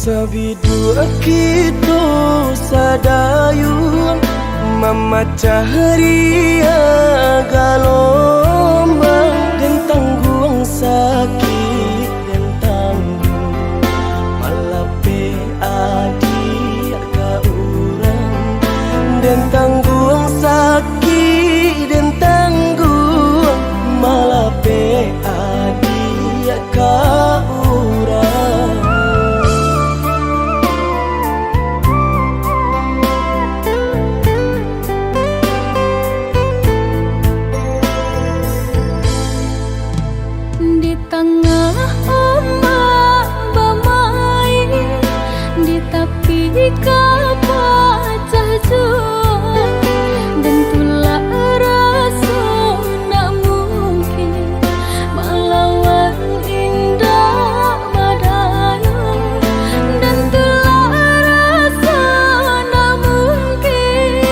Sabidu akitu sadayun memecah ria galombang dan tangguang sakit dan tanggung malape adik ka urang dan tangguang sakit dan tanggung malape adik ka urang. Di tengah ombak bermain, di tepi kapacah jual, dan tulah rasa nak mungkin melawan indah badai, dan tulah rasa nak mungkin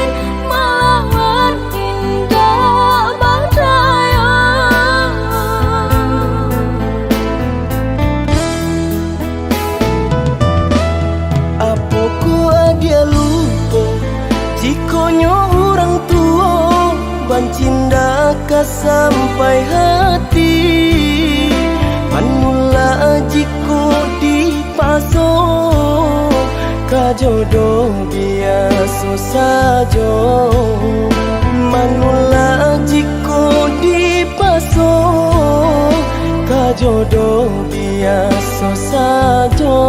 melawan indah badai. Dia lupa jikonyo orang tua bancinda ka sampai hati manula jiko di paso ka jodoh biasa saja manula jiko di paso ka jodoh biasa saja.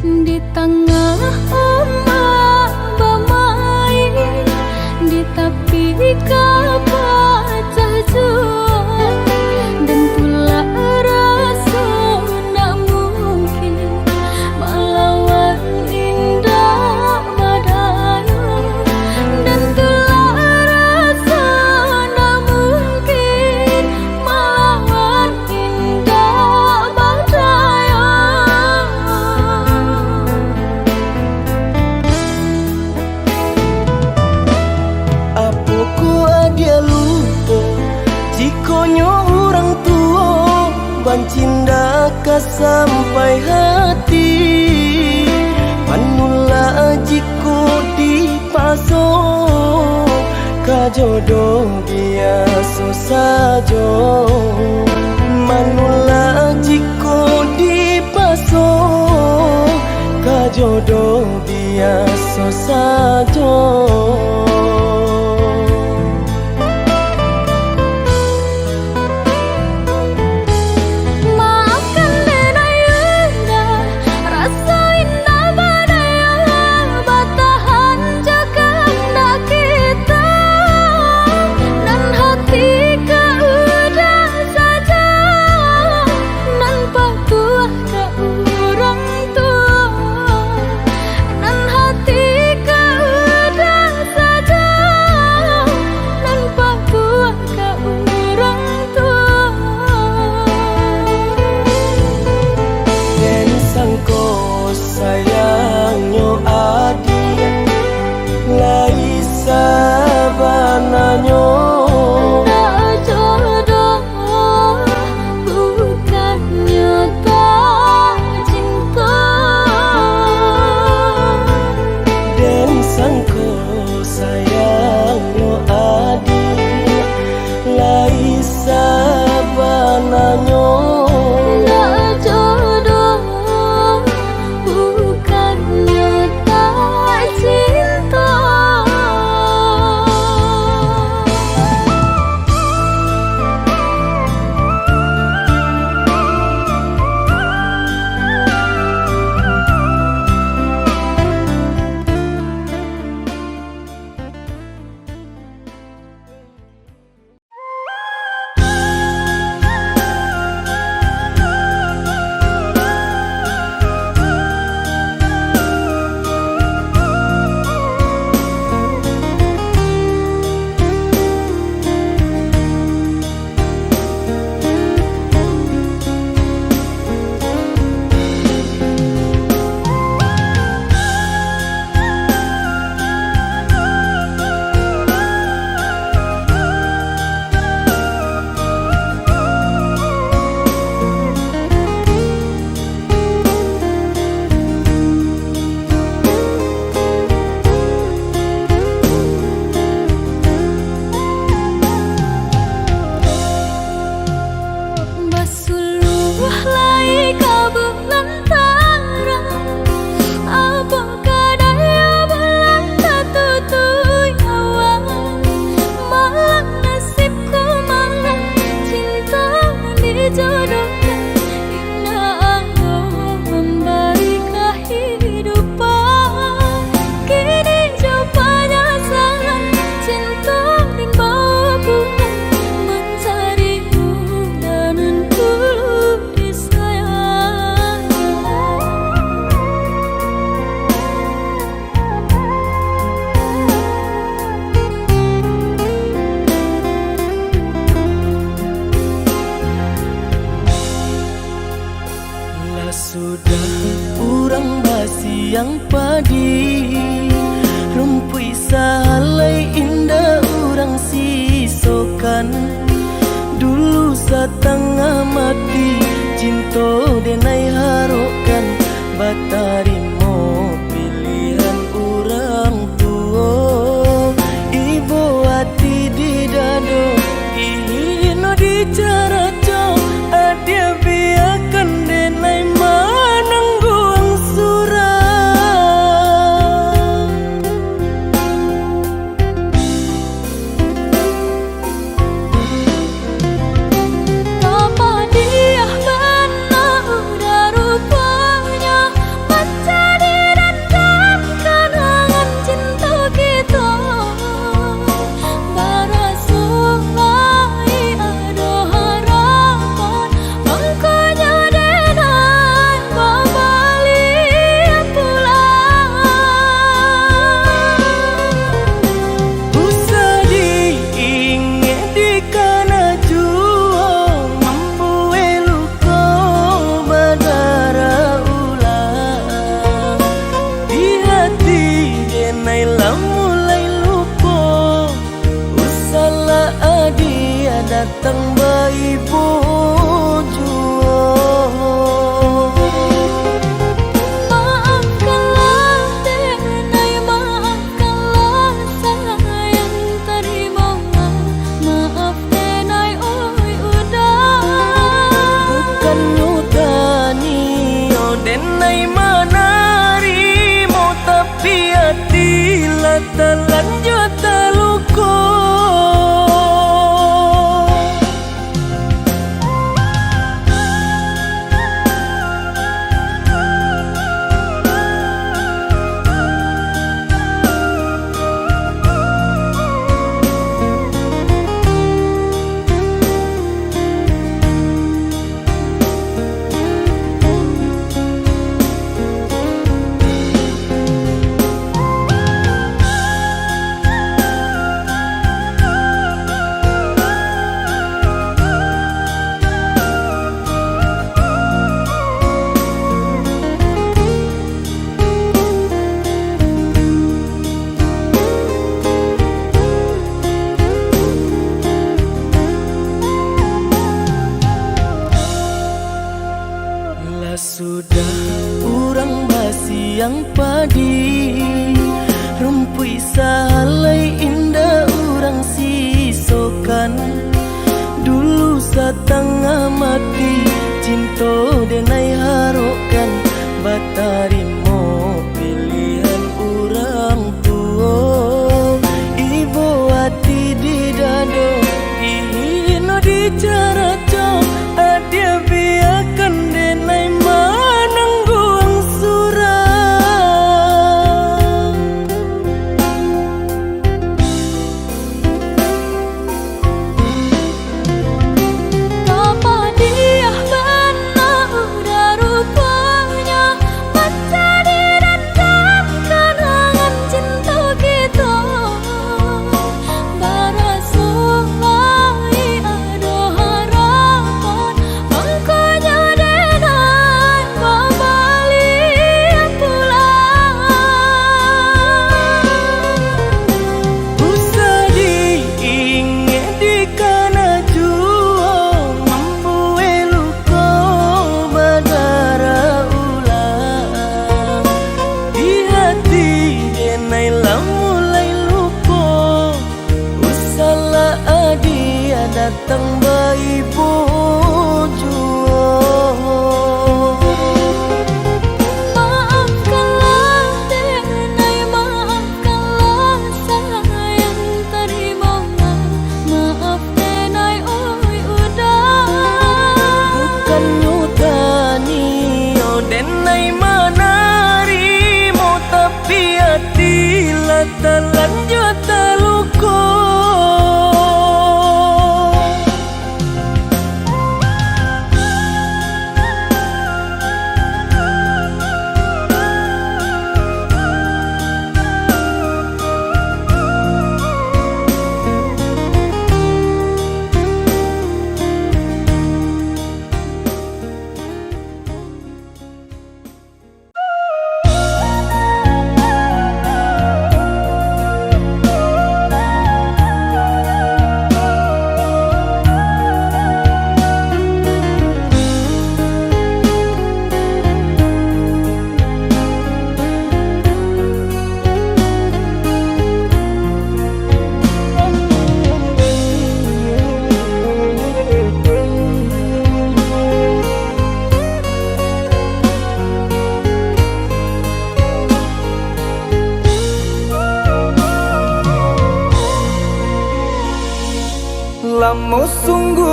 Di tengah ombak bermain, di tepi kapacah jual, dan tulah rasa nak mungkin melawan indah badai, dan tulah rasa nak mungkin melawan indah badai. Dia lupa jikonyo orang tua bancinda ka sampai hati manula jiko di paso ka jodoh biasa saja manula jiko di paso ka jodoh biasa saja. Saja antara apakah daya belang tutui awal malang nasibku malang cinta dijodohkan indah Allah memberi kehidupan kini jumpa salah cinta dan bawa pulang mencarimu dan dulu disayang. Lah sudah urang basi yang padi rumpui salai indah urang sisokan dulu setengah mati cinta denai harokan batarimo pilihan urang tua ibu hati di dado ino di cara adia biarkan denai manangguang surah. Apa dia benar udah rupanya menjadi dendam kenangan cinta kita barasulai ada harapan angkanya denai kembali pulang Usah diingat di kana jua mampu eluko badara ulang di hati denai lah mulai lupa usahlah adia datang bayi jua. maafkanlah denai maafkanlah sayang terima maaf denai oi udah Bukan nyutani oh denai manarimo tapi hati lah terlanjut terluka. Lah sudah urang basi yang padi rumpui salai indah urang sisokan dulu setengah mati cinta denai harokan batarimo pilihan urang tua ibu hati di dado ino di cara adia biarkan denai manangguang surah. Apa dia benar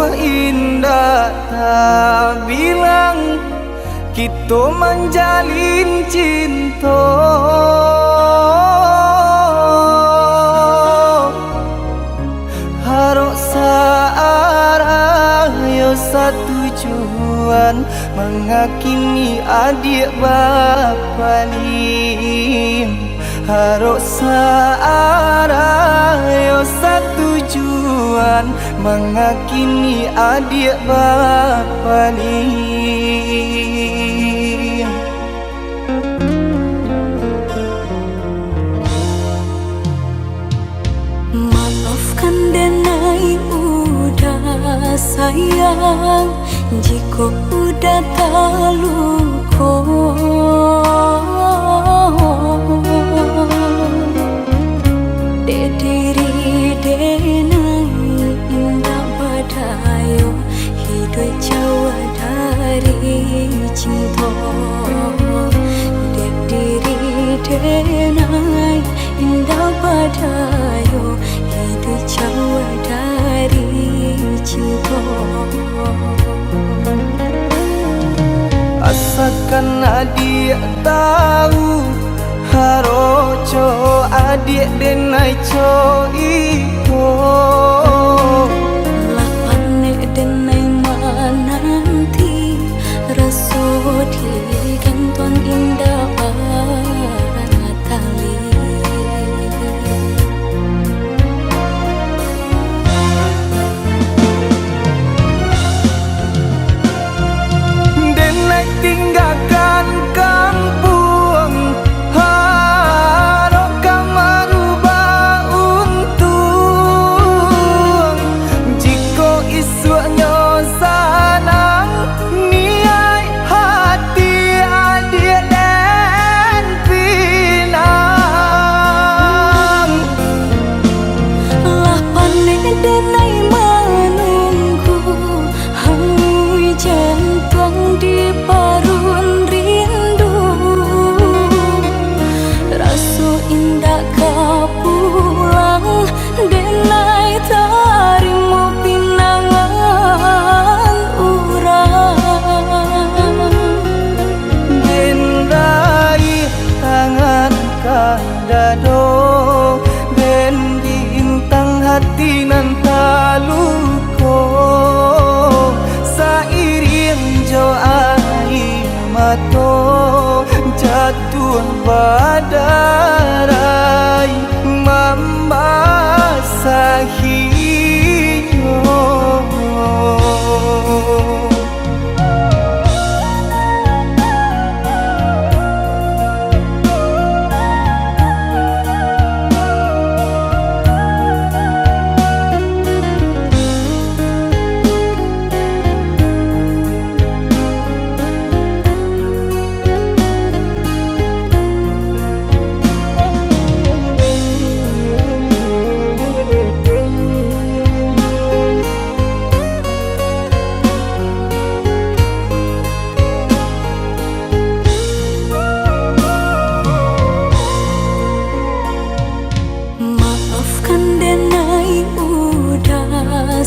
sungguh indah tak bilang kita menjalin cinta. Harok searah yo satu tujuan mengakini adik bapa lim. Harok searah yo satu tujuan mengakini adik bapa lim. Maafkan denai udah sayang, jika udah terluka. Diri denai indah badayo, hidup jauh dari cinta. Diri denai indah badayo, hidup jauh dari cinta. Asalkan adik tahu, haroco adik denai co iko. Lapane denai mananti, raso di kantong indah tali. Tinggalkan kampung, harap kamu rubah untung. Jika esoknya sanang, niat hati adik dan pinang. Lapan denai menunggu, hangus jantung di parun rindu. Rasu indah kau pulang, denai tarimo pinangan urang. Denai tangan kadado, den bintang hati nan taluko. Sairing jo air mato, jatuh badarai membasahiyo.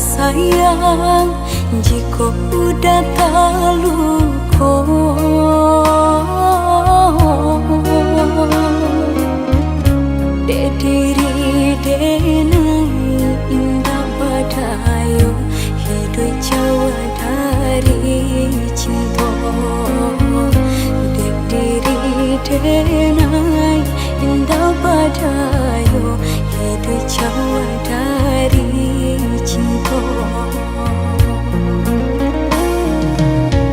Sayang, jika udah terluka. Diri denai indah badayo, hidup jauh dari cinta. Diri denai indah badayo, hidup jauh dari cinta.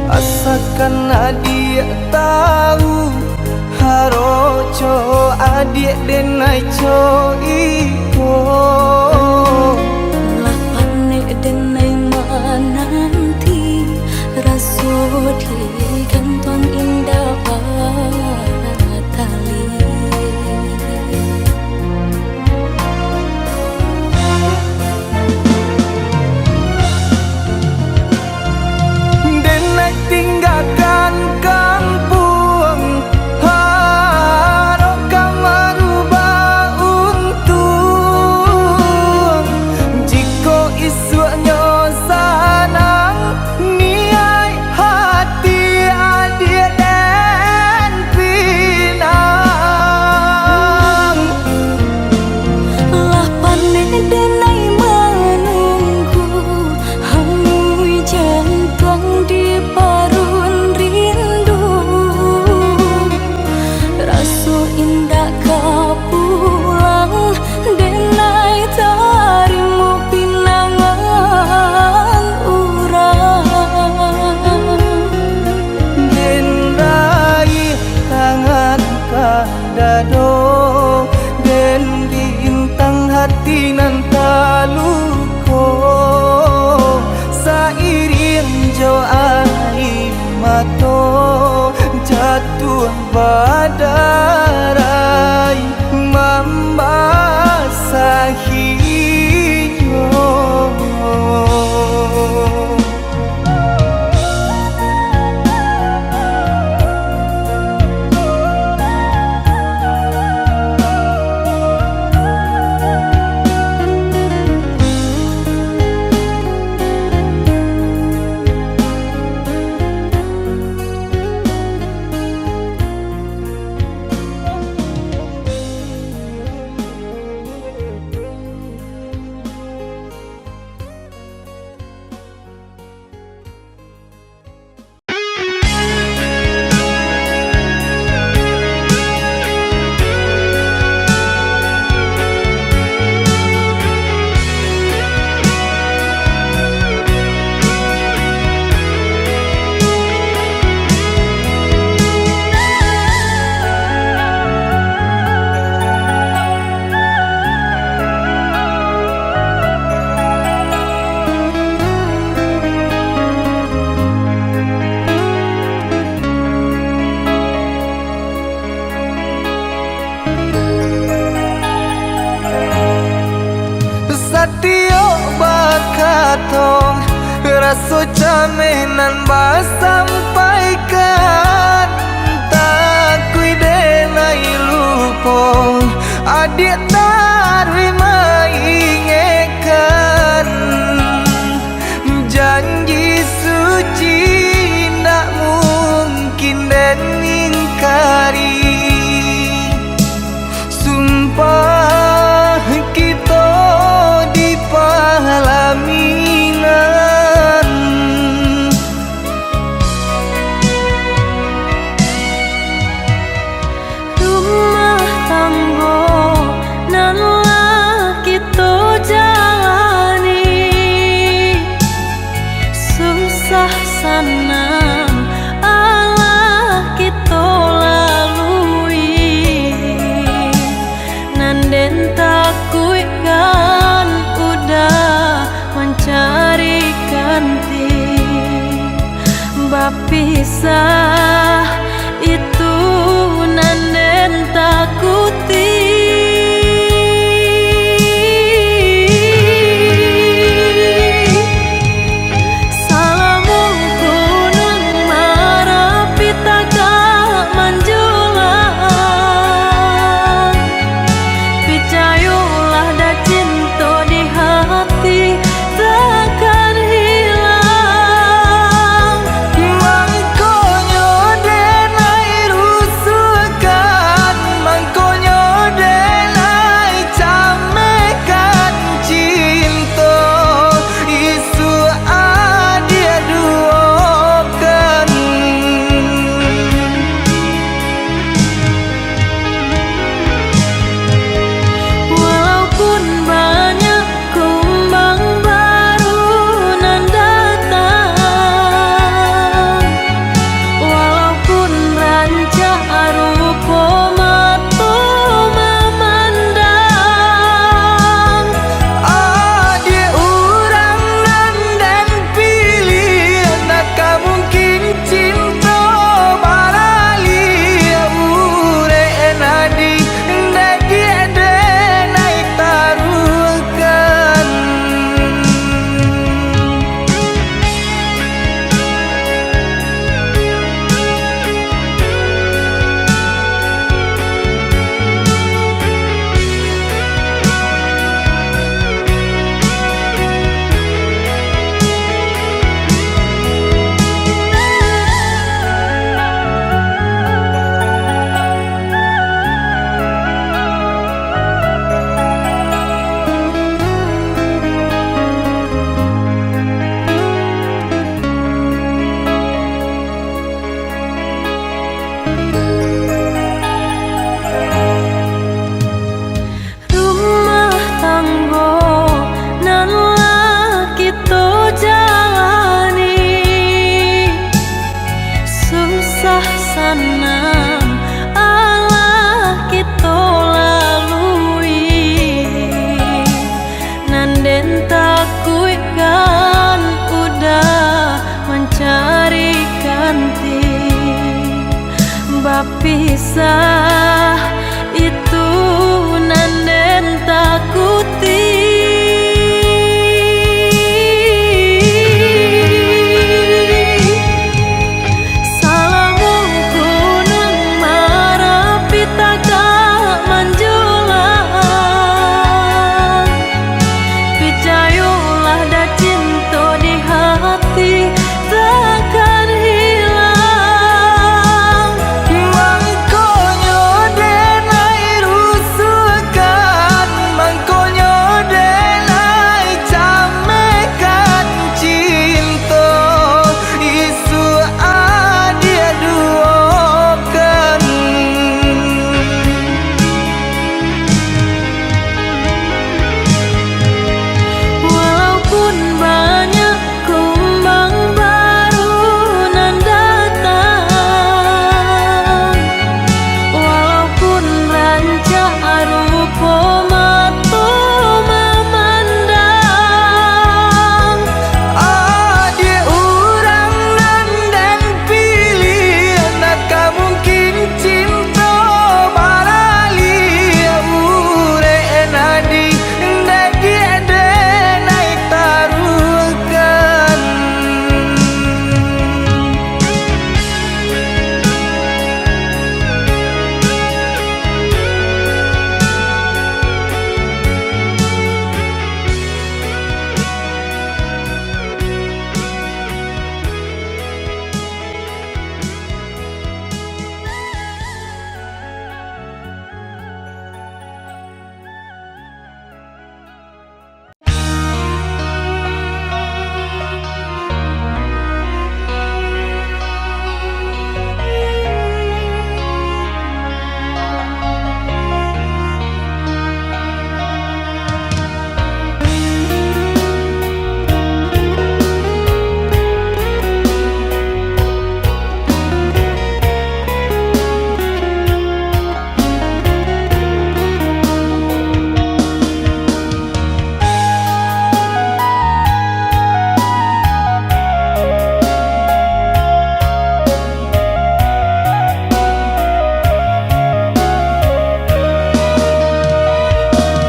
Asalkan adik tahu, haroco adik denai co iko. Lapane denai mananti, raso di kantong indah tali. Tinggalkan kampung, harap kamu rubah untung. badarai membasahinya. Satio bakatong raso jaminan sampaikan takui denai lupo adik tarwi maingekan janji suci nak mungkin den ingkari sumpah kita di palaminan rumah tangga nan lagi to jalani susah senang Allah kita lalui nanden takui kan udah mencari ganti bapisah itu nanden takuti salamu gunung marapi tagak manjulang picayolah da cinta di hati takkan hilang mangkonyo denai rusukan mangkonyo denai camekan cinta isu adia duokan walaupun banyak kumbang baru nan datang walaupun rancak rupa mata memandang adik urang dan pilih nak mungkin cinta barali ure nadi dagi denai taruhkan rumah tangga nan lagi to jalani susah senang Allah kita lalui nanden takui kan udah mencari ganti Bapisah itu nanden takuti. Salamu kunang marapi tagak manjulang. Picayolah da cinta di hati takkan hilang. Mangkonyo denai rusukan, mangkonyo denai camekan cinta. Isu adia duokan. Walaupun banyak kumbang baru nan datang, walaupun rancak rupa mata memandang, Adia urang dan pilih, nak mungkin cinta barali ure nadi dagi denai taruhkan.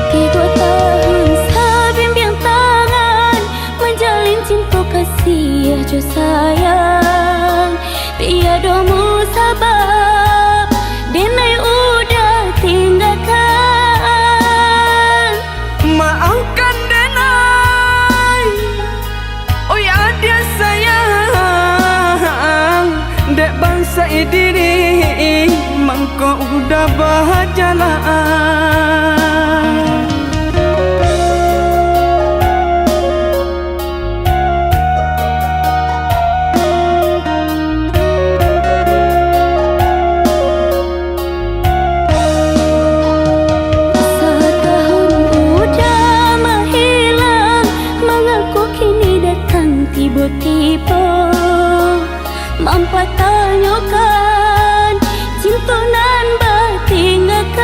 tiga tahun sabimbing tangan menjalin cinta kasih jo sayang. Tiada musabab denai udah tinggalkan. Maafkan denai, oh ya dia sayang. Dek bangsa idiri, mangko udah bahajalaan. Setahun udah menghilang, mengaku kini datang tiba-tiba. Mampu tanyakan cinta nan bertinggalkan.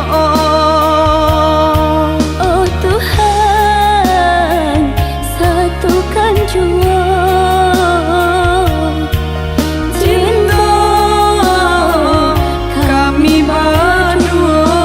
Oh Tuhan, satukan jua cinta kami berdua.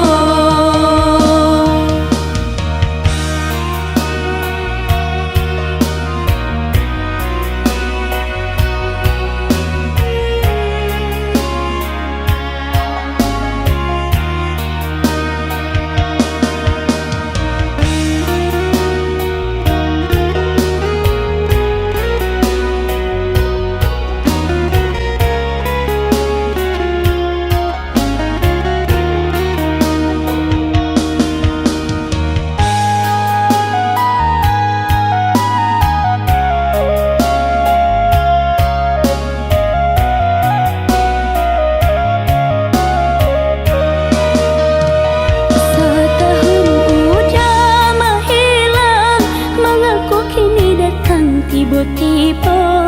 Tiba-tiba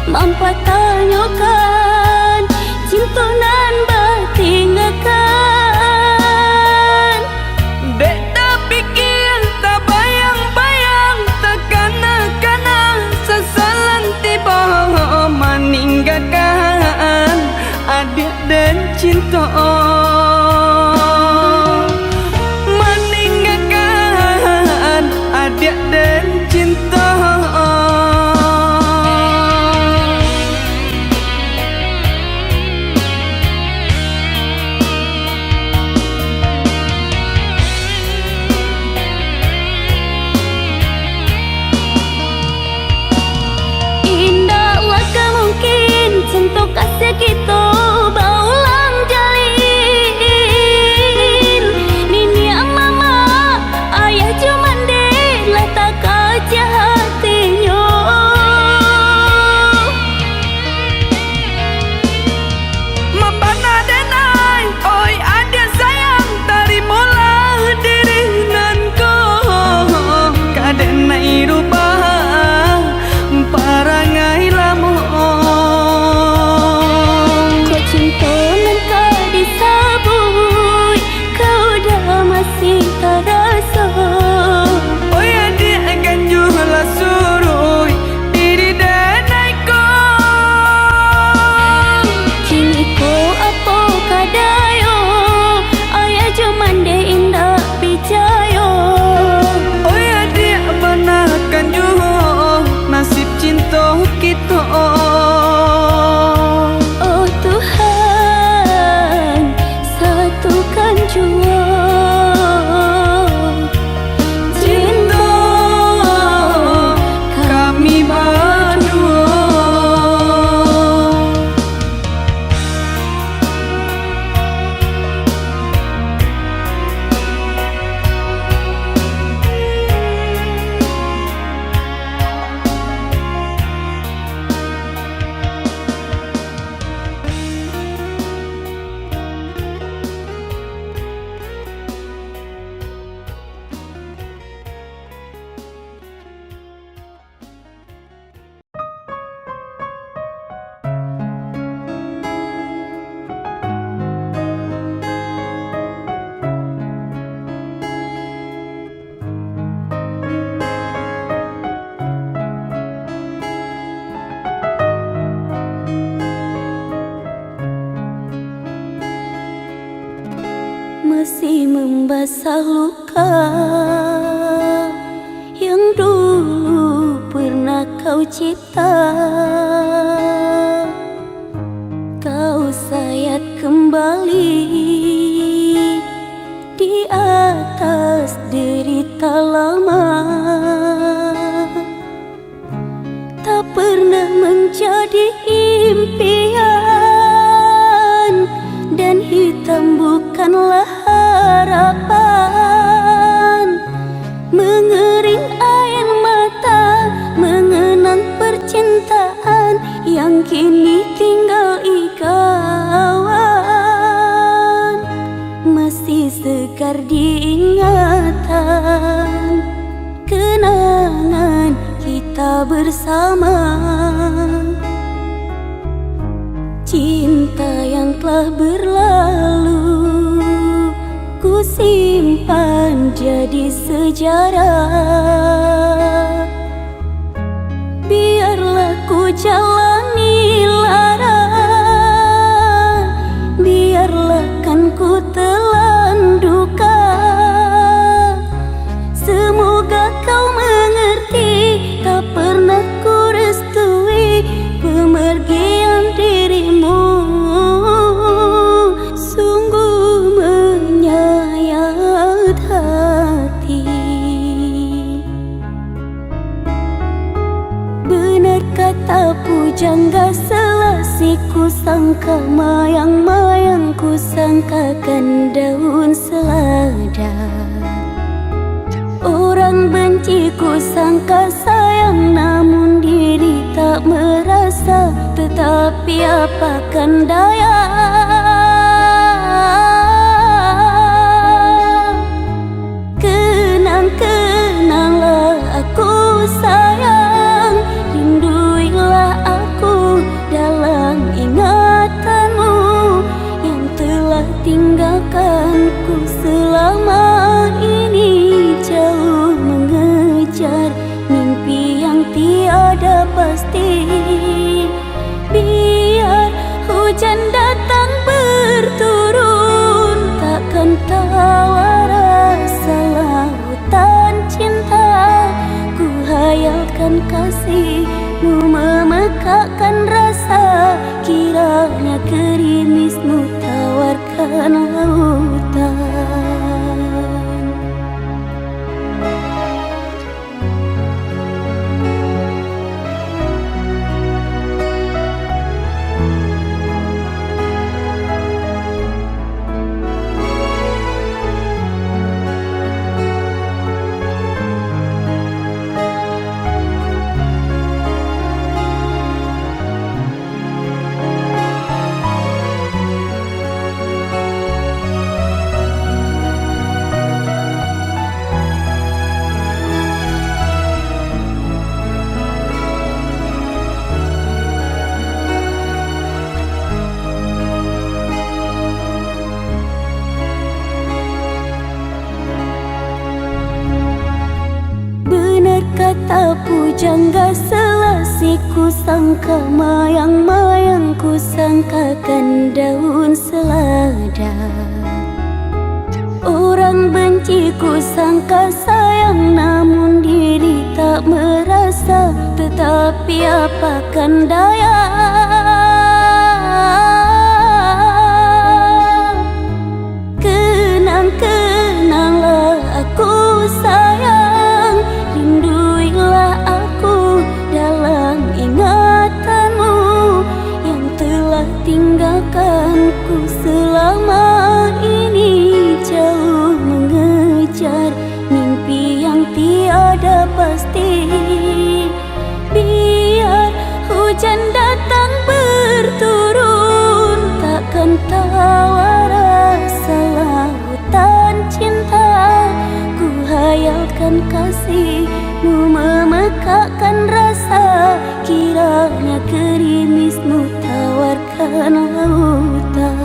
mempertanyakan cinta nan bertinggalkan. Dek tak pikir, tak bayang-bayang, tak kena-kena sesalan tiba meninggalkan adik dan cinta. Meninggalkan adik dan cinta. Untuk kasih kita berulang jalin. Nini mama ayah cuman dek lah tak kerja hatinya. Membana denai, oi adik sayang, tarimalah diri nanko. Kadenai rubah parangai lamu. Nasib cinta kita. Oh Tuhan, satukan jua cinta kami berdua. Masih membasah luka yang dulu pernah kau cipta. Kau sayat kembali di atas derita lama. Tak pernah menjadi impian dan hitam bukanlah harapan. Mengering air mata mengenang percintaan yang kini tinggal ikawan. Masih segar diingatan kenangan kita bersama. Cinta yang telah berlalu ku simpan jadi sejarah. Biarlah ku jalani lara, biarlah kan ku telan duka. Semoga kau mengerti, tak pernah ku restui pemergian dirimu. Sungguh menyayat hati. Benar kata pujangga Selasih, ku sangka mayang-mayang, ku sangkakan daun selada. Orang benci ku sangka sayang, namun diri tak merasa. Tetapi apakan daya, kenang-kenanglah aku sayang. Rinduilah aku dalam ingatanmu, yang telah tinggalkanku selama ini. Jauh mengejar mimpi yang tiada pasti. Biar hujan datang berturun, takkan tahu rasa lautan cinta. Ku hayalkan kasihmu memekakkan rasa, kiranya gerimismu tawarkan lautan. Kata pujangga Selasih, ku sangka mayang-mayang, ku sangkakan daun selada. Orang benci ku sangka sayang, namun diri tak merasa. Tetapi apakan daya, kenang-kenanglah aku sayang. Rinduilah aku dalam ingatanmu, yang telah tinggalkanku selama ini. Jauh mengejar mimpi yang tiada pasti. Biar hujan datang berturun, takkan tahu rasa lautan cinta. Ku hayalkan kasihmu memekakkan rasa, kiranya gerimismu tawarkan lautan.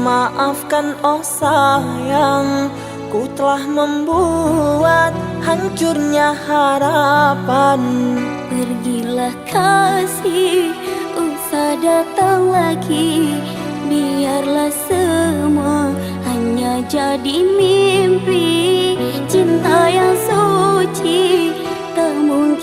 Maafkan oh sayang, ku telah membuat hancurnya harapan. Pergilah kasih, usah datang lagi. Biarlah semua hanya jadi mimpi. Cinta yang suci tak mungkin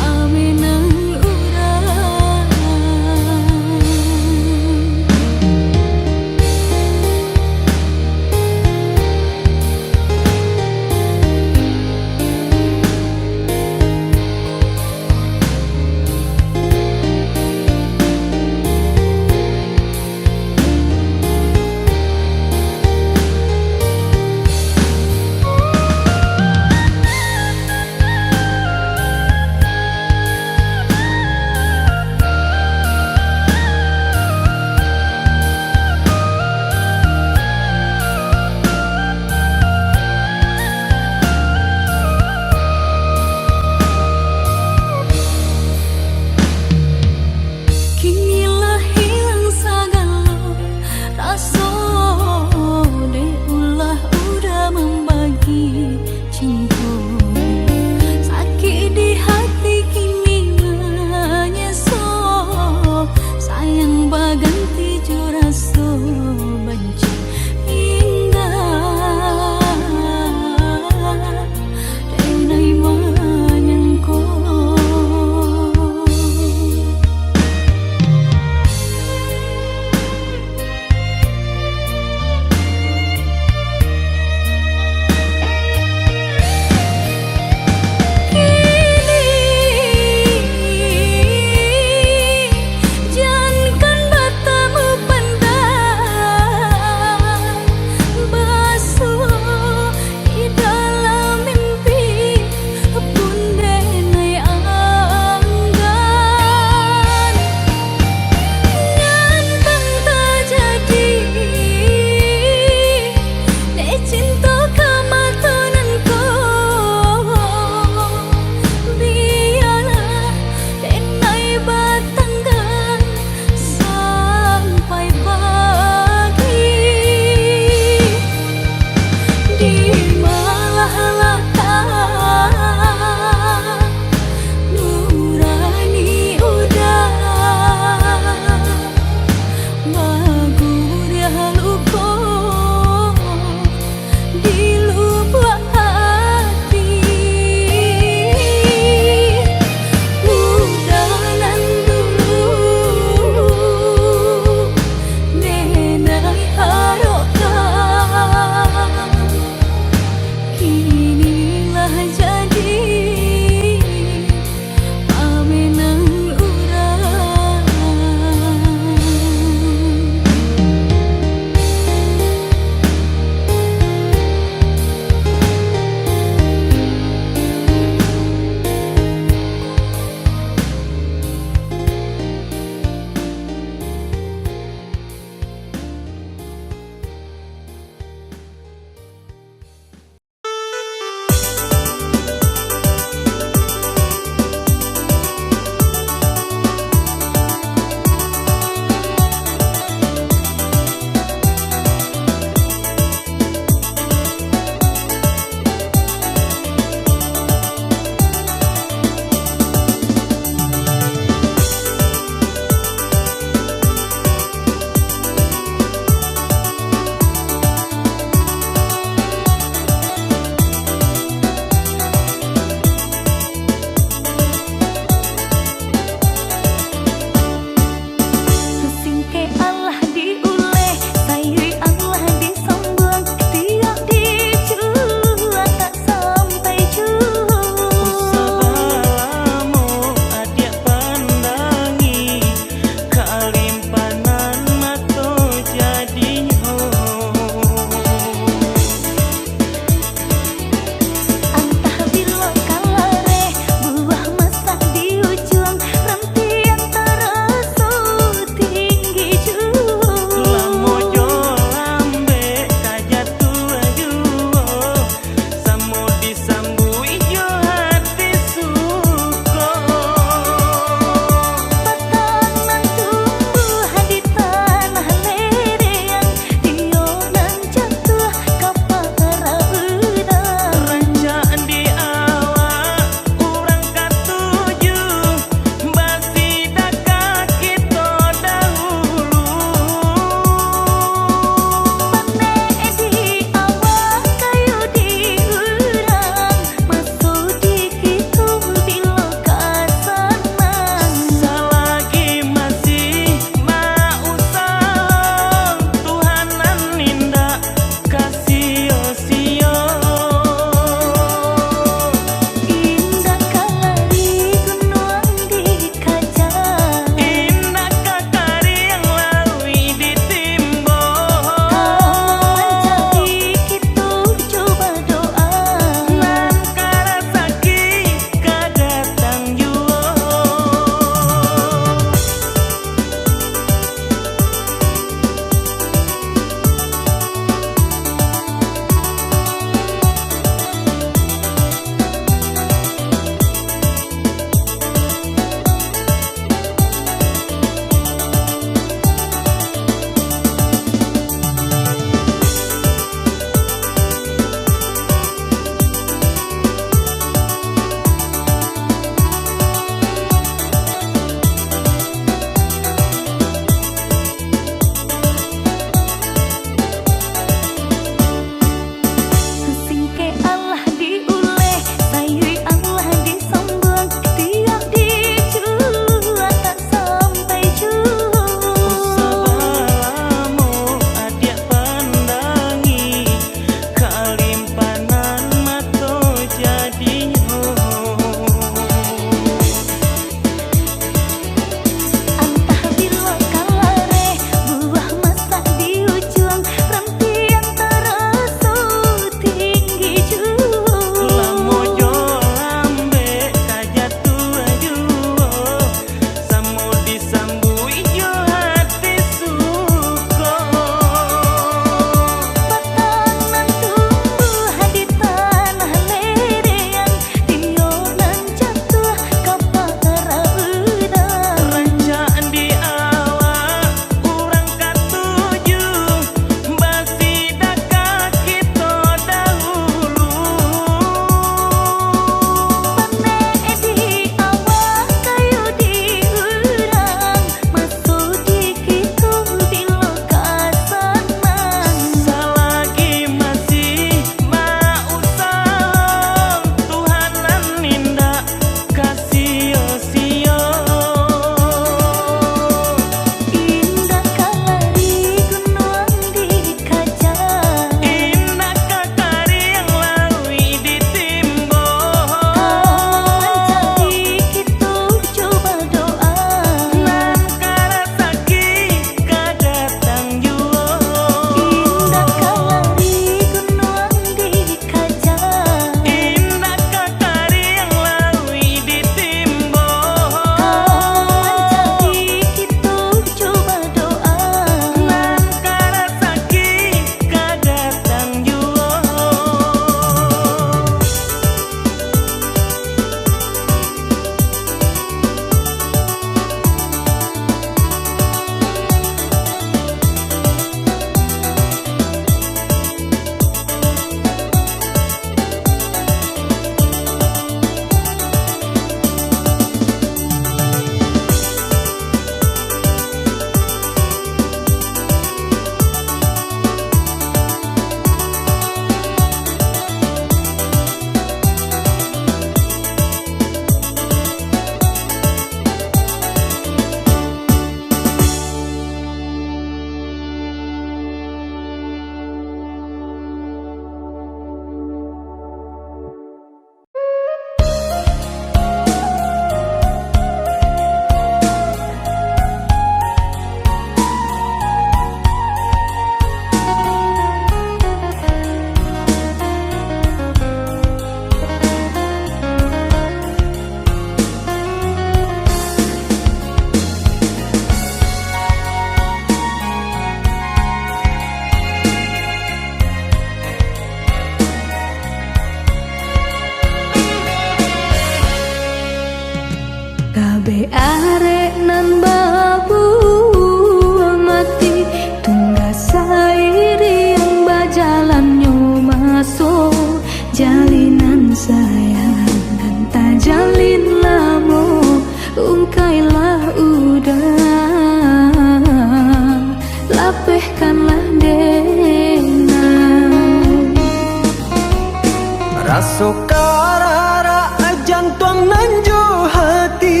Raso karara jantung nanjo hati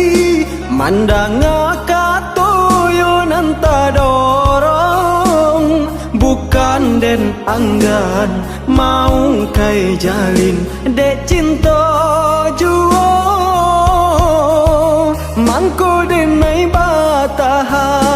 mandanga katoyo nanta dorong bukan den anggan mau kai jalin dek cinta juo mangko denai batahan.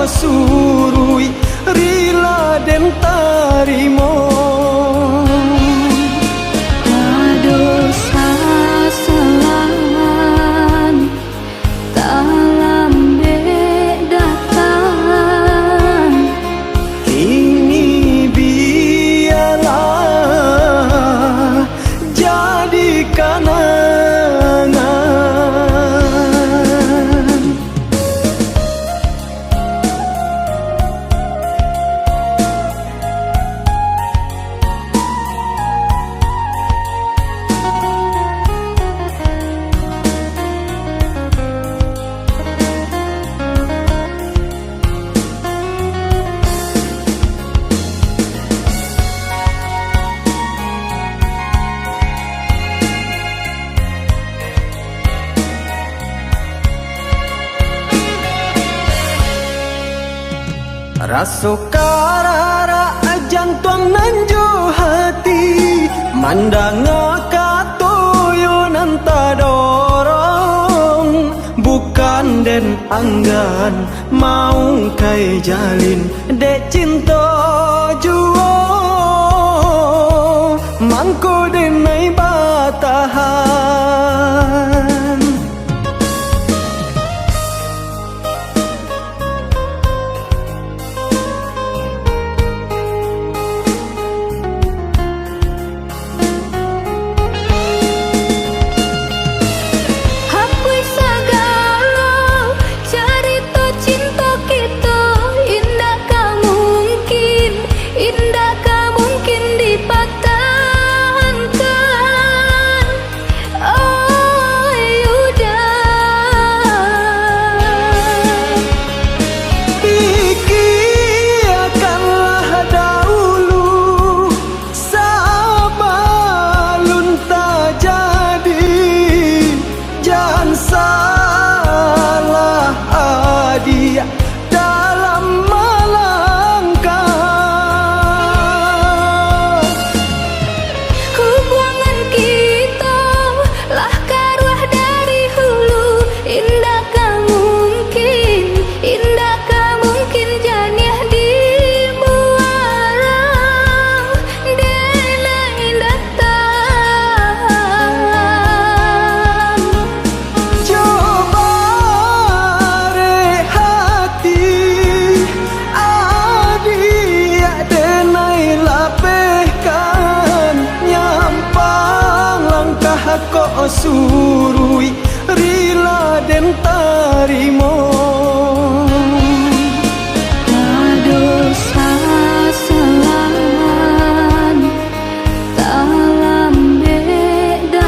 Surui rila den tarimo dosa salan dalam bedatan kini biarlah jadi kenangan. Raso karara jantung nanjo hati mandanga katoyo nanta dorong bukan den anggan mau kai jalin dek cinta juo mangko denai batahan. Surui rila den tarimo dosa salan dalam beda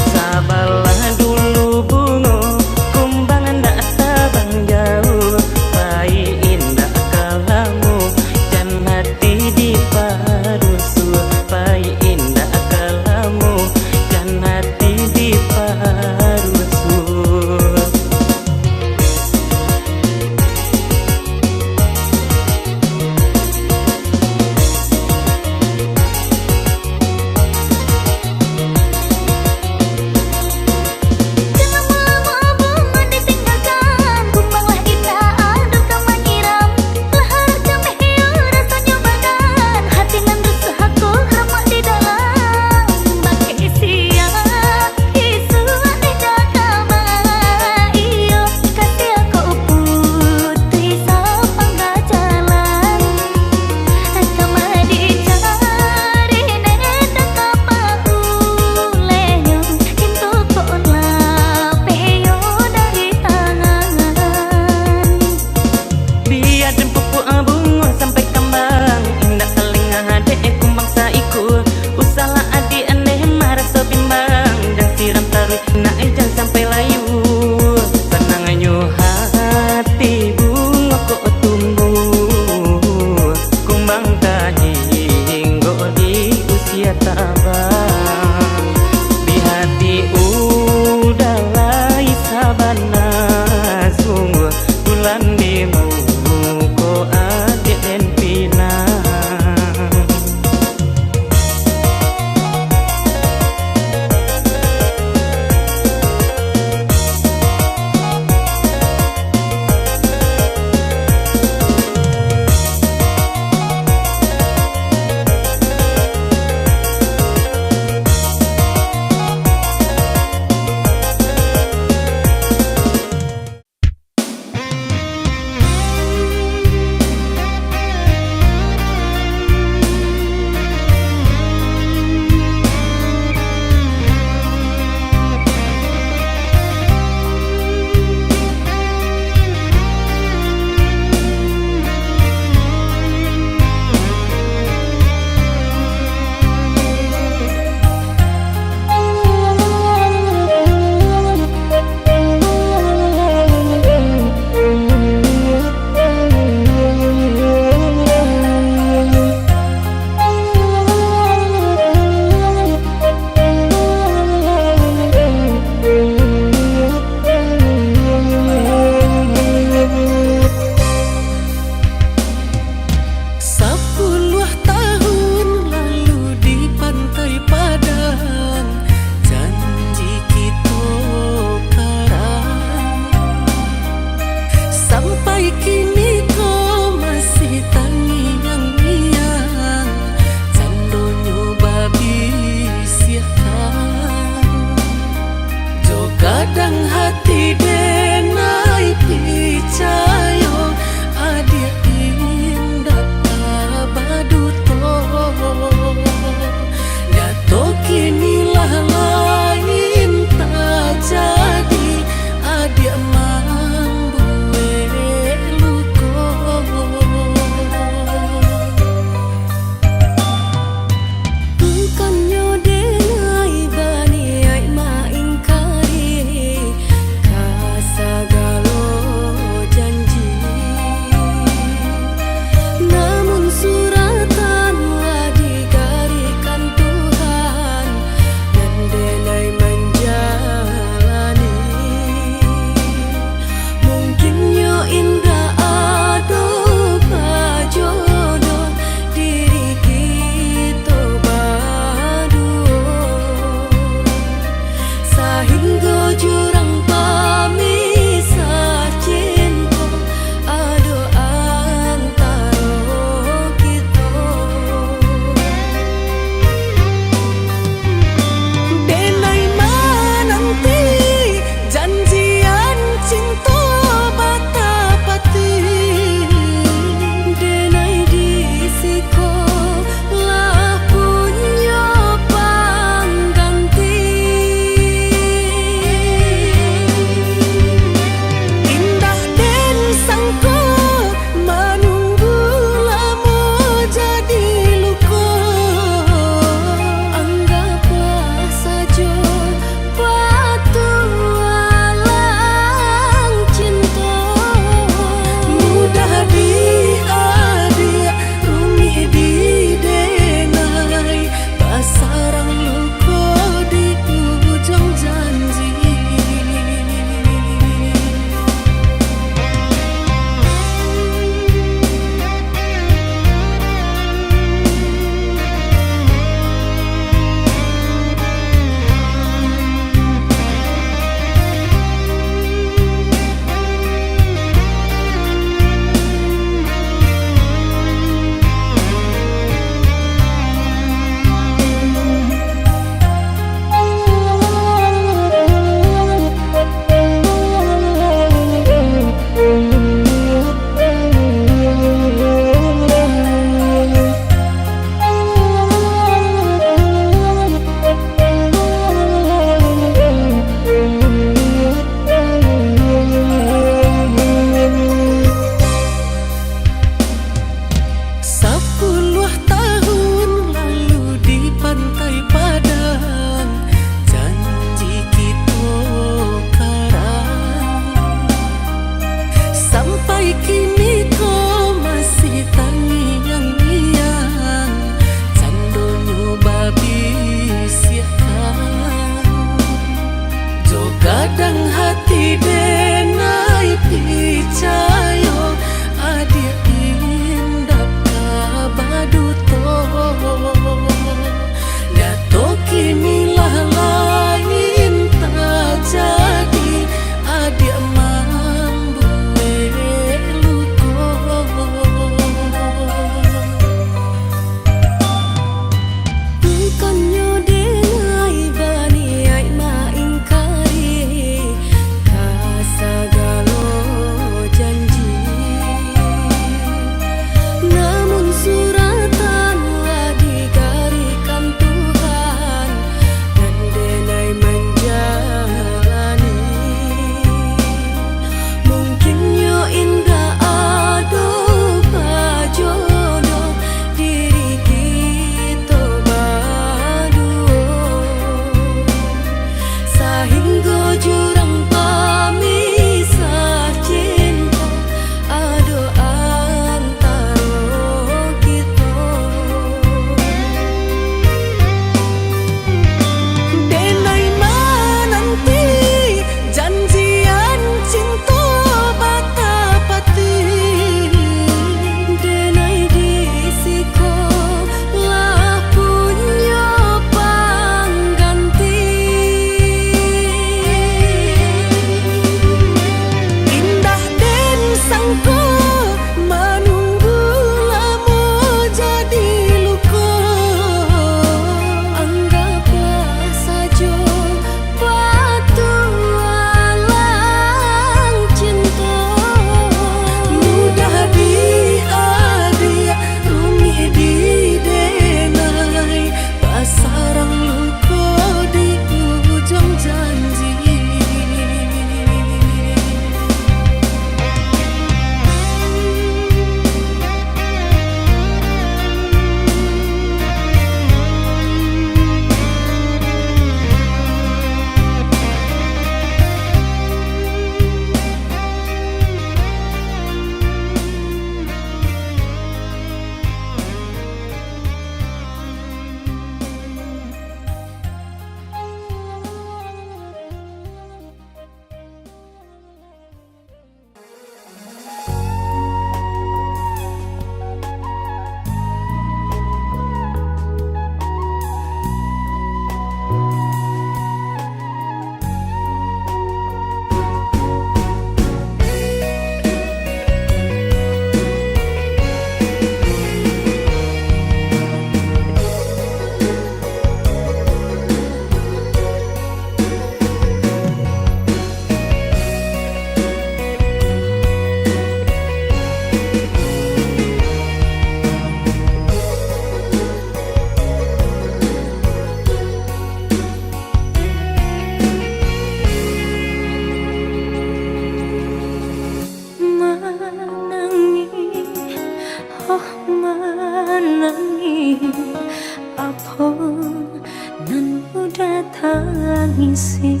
apapun nan udah tangisi,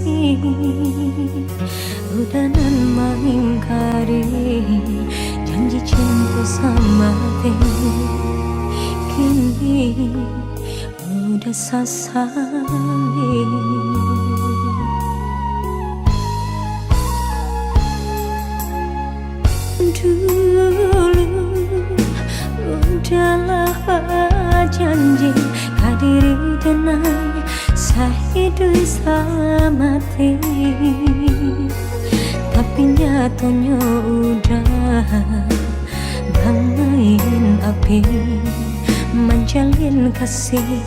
udah nan mengingkari janji cinta sama diri. Kini udah sasali. Dulu udahlah janji kadiri denai sahidui selamati, tapi nyatanya udah bangin api menjalin kasih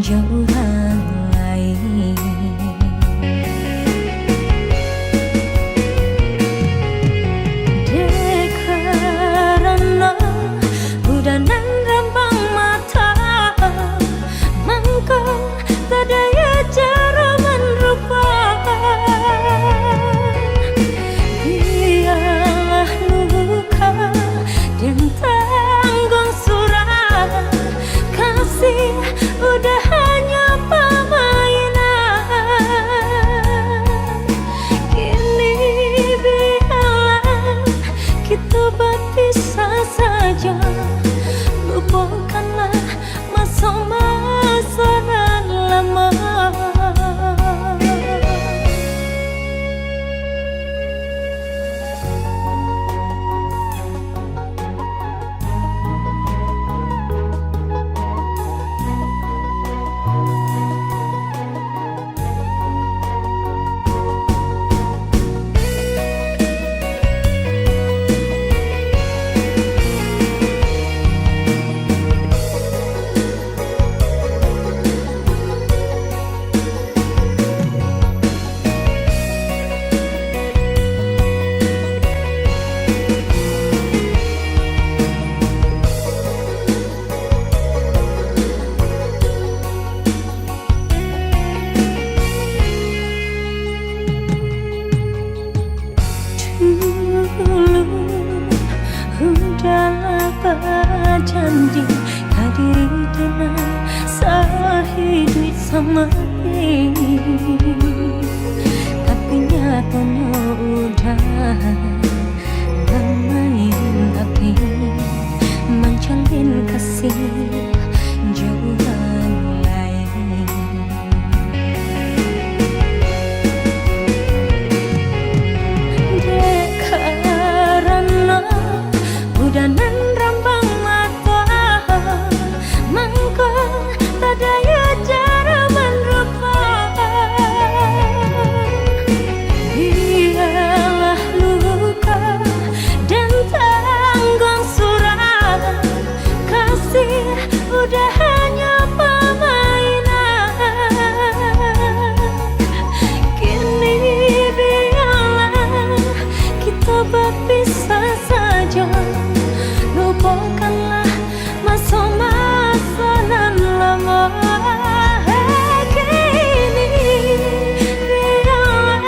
jauh orang lain. Karena udah nan rambang mata, mangko tak daya cara merupakan. Biarlah luka dan tanggung surat, kasih udah hanya permainan. Kini biarlah kita berpisah saja, lupakanlah masa-masa nan lama. Udahlah berjanji kadiri dengan sahidui sama diri, tapi nyatanya udah bermain api menjalin kasih jauh orang lain. Karena udah nan rambang mata, mangko tak daya cara merupakan. Biarlah luka dan tanggung surat, kasih udah hanya permainan. Kini biarlah kita berpisah saja, lupakanlah masa-masa nan lama. Kini biarlah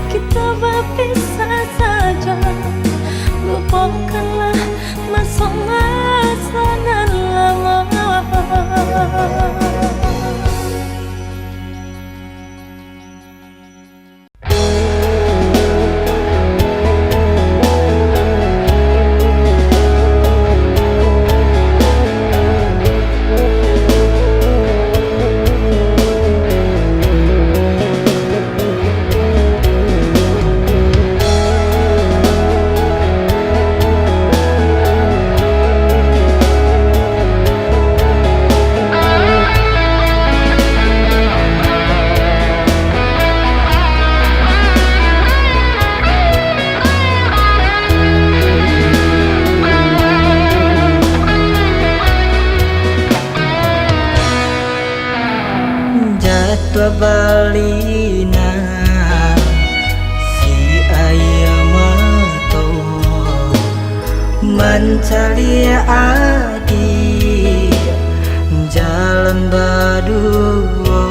kita berpisah saja, lupakanlah masa-masa nan lama. Jatuh balina si ayam atau mencari adi jalan berdua.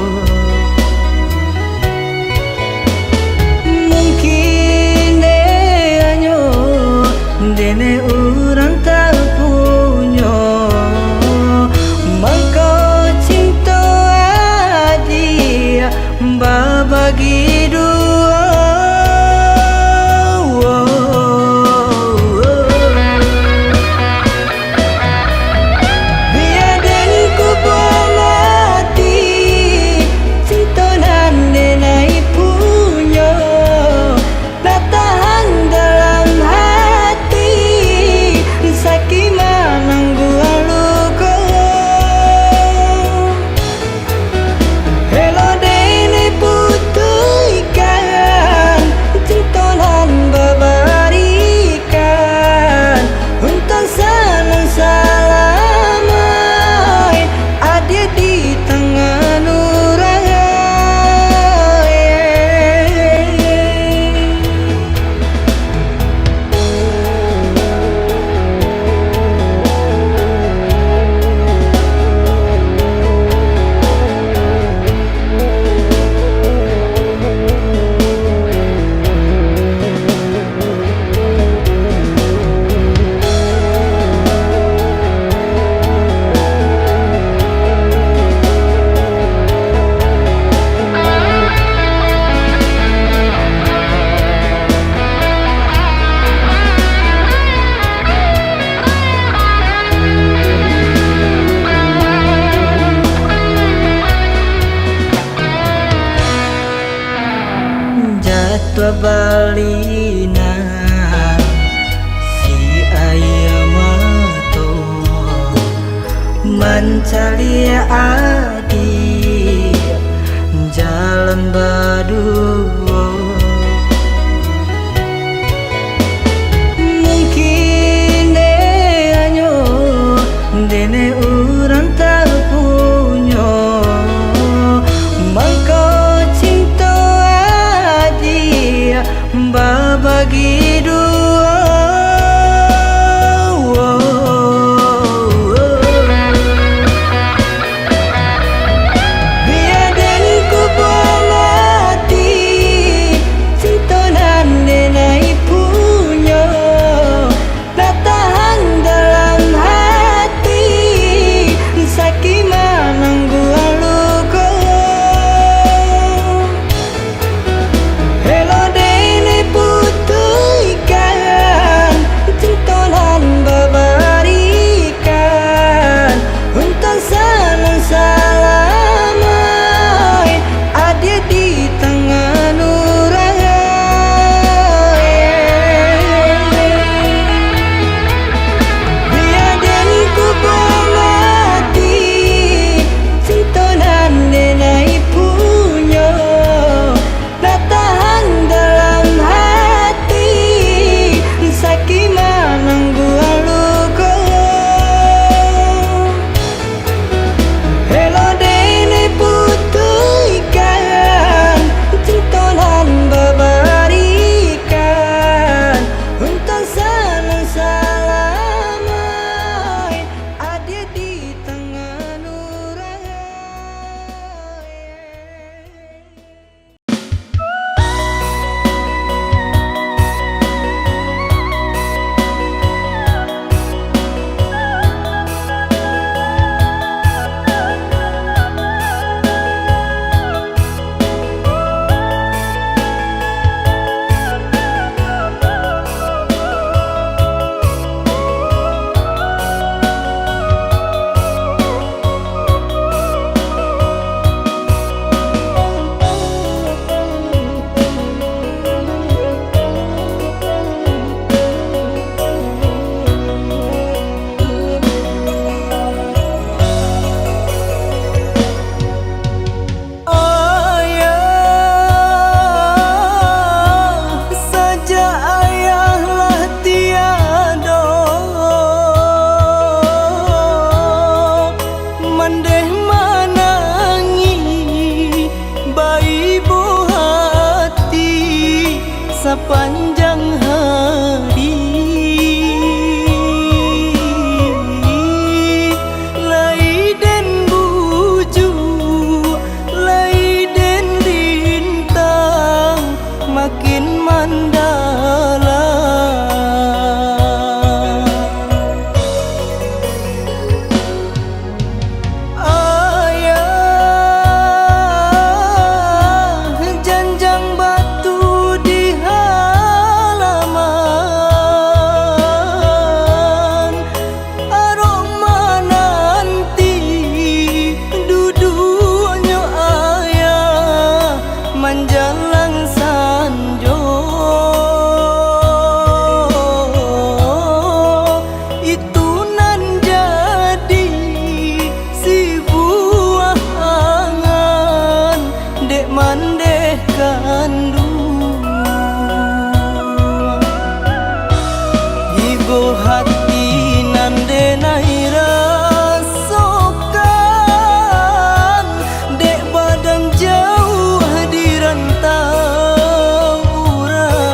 Mungkin hanya dene orang tak punya, maka salia adi jalan berdua. Mungkin deanyo dene urang tak punya mangko cinta adi babagi dua. Sepanjang hari lai den buju lai den lintang makin mandala. Ayah janjang batu di halaman aroma nanti duduknya ayah menjalang sanjo. Itu nan jadi si buah angan dek mandeh kandung. Ibu hati nan denai rasokan dek badan jauh di rantau urang.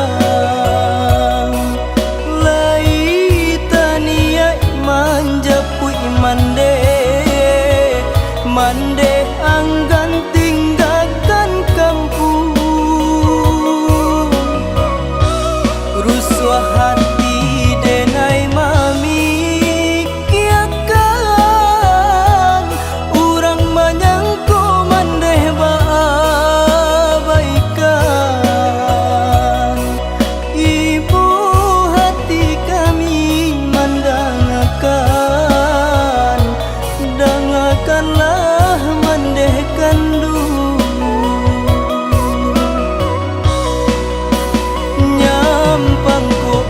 Lai taniai manjapui mandeh mandeh anggan tinggalkan kampung. Rusuh hati denai memikirkan urang menyangko mandeh baabaikan. Ibu hati kami mendangakan, dangakanlah mandeh kandung. Nyampang ko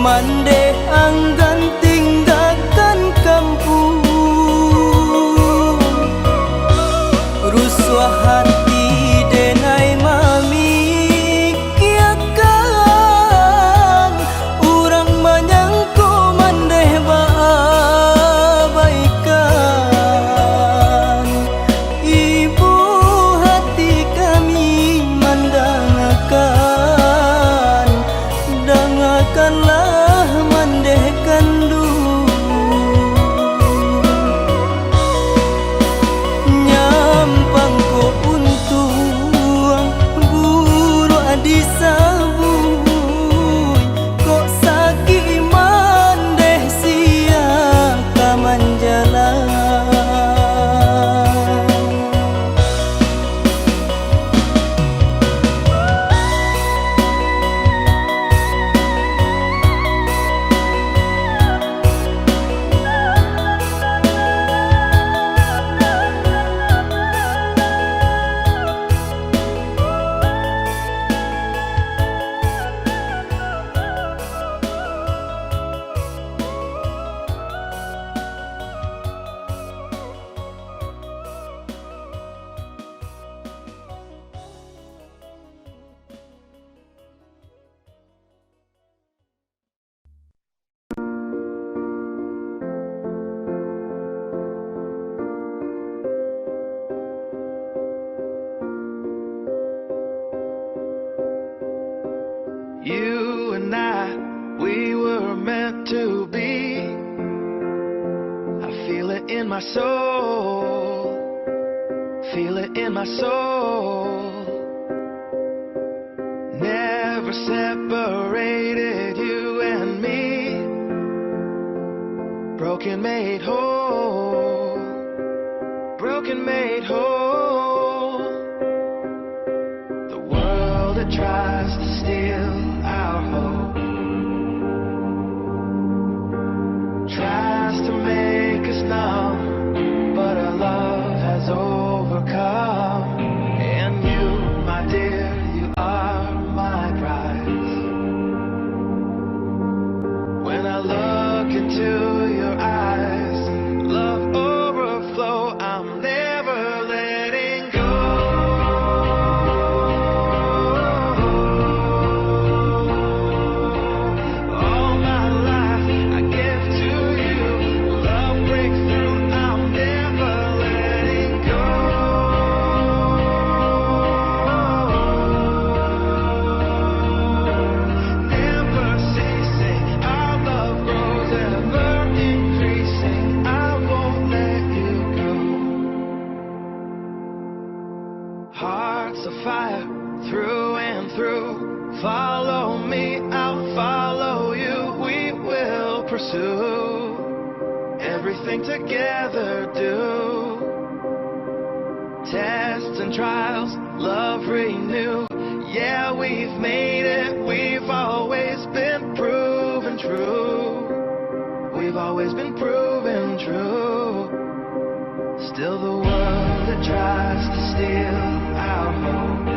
Mandeh anggan tinggalkan kampung, rusuh hati denai mamikiakan, urang manyangko mandeh baabaikan. Ibu hati kami mandangakan, dangakanlah mandeh kandu. Nyampang ko untung buru adi sabui, kok saki mandeh sia kamanjalan. You and I, we were meant to be. I feel it in my soul, feel it in my soul. Never separated, you and me. Broken made whole, broken made whole. The world that tries to steal our hope tries to make us numb, but our love has overcome. And you, my dear, you are my prize. When I look into your eyes, love overflow, I'm never letting go. All my life I give to you. Love breaks through, I'm never letting go. Never ceasing, our love grows ever increasing. I won't let you go. Hearts of fire through and through. Follow me, I'll follow you. We will pursue everything together. Do tests and trials, love renew. Yeah, we've made it. We've always been proven true. We've always been proven true. Still the world that tries to steal our hope